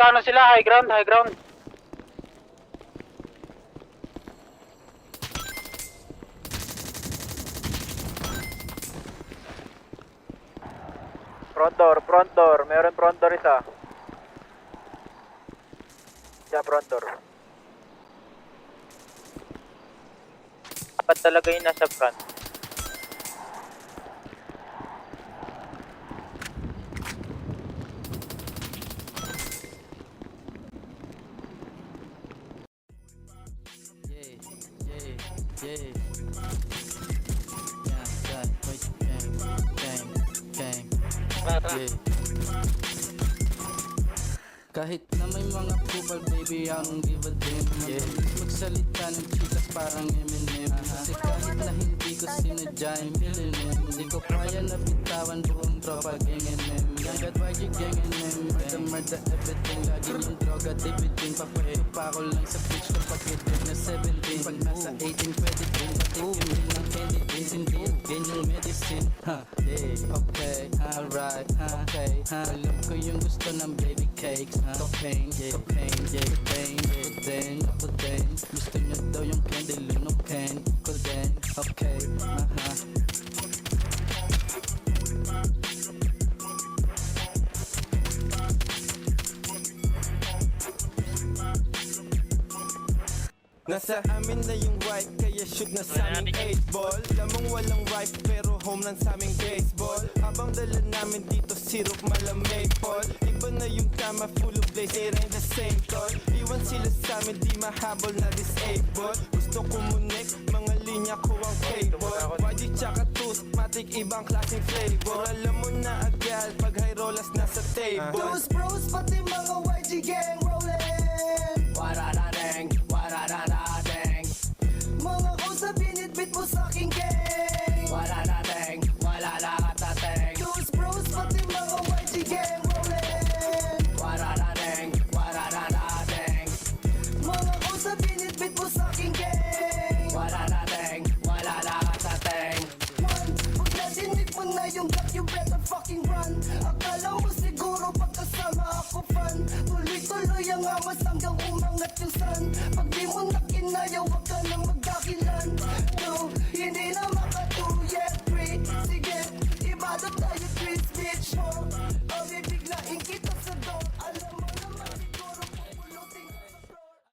Ano sila? High ground, high ground. Front door. Meron front door isa. Yeah, front door. Dapat talaga yung nasa front. Kahit na may mga kupal, baby, I don't give a damn. Magsalita ng chikas parang Eminem. Kasi kahit na hindi ko sinadya yung millionaire, hindi ko kaya na bitawan buong tropa gang NM. Yagat YG gang NM, murder everything. Lagi yung droga, dividend. Papaito pa ako lang sa bitch kapag edad na 17. Pag nasa 18 pwede din, patikim din ng candy beans. Hindi yung ganyang medicine. Okay, alright, okay. Alam ko yung gusto ng baby cakes. Cocaine, cocaine, ako din. Gusto niya daw yung candy, lunukin ko din. Okay, Nasa amin na yung wife, kaya shoot na sa aming 8 ball. Lamang walang wife, pero home lang sa aming baseball. Habang dala namin dito, syrup malamig Paul. Iba na yung kama, full of blaze, it ain't the same tol. Iwan sila sa amin, di mahabol na disable. Gusto kumunik, mga linya ko ang cable. YG tsaka toothmatic, ibang klaseng flavor. Alam mo na agad, pag high rollers nasa table. Those bros, pati mga YG gang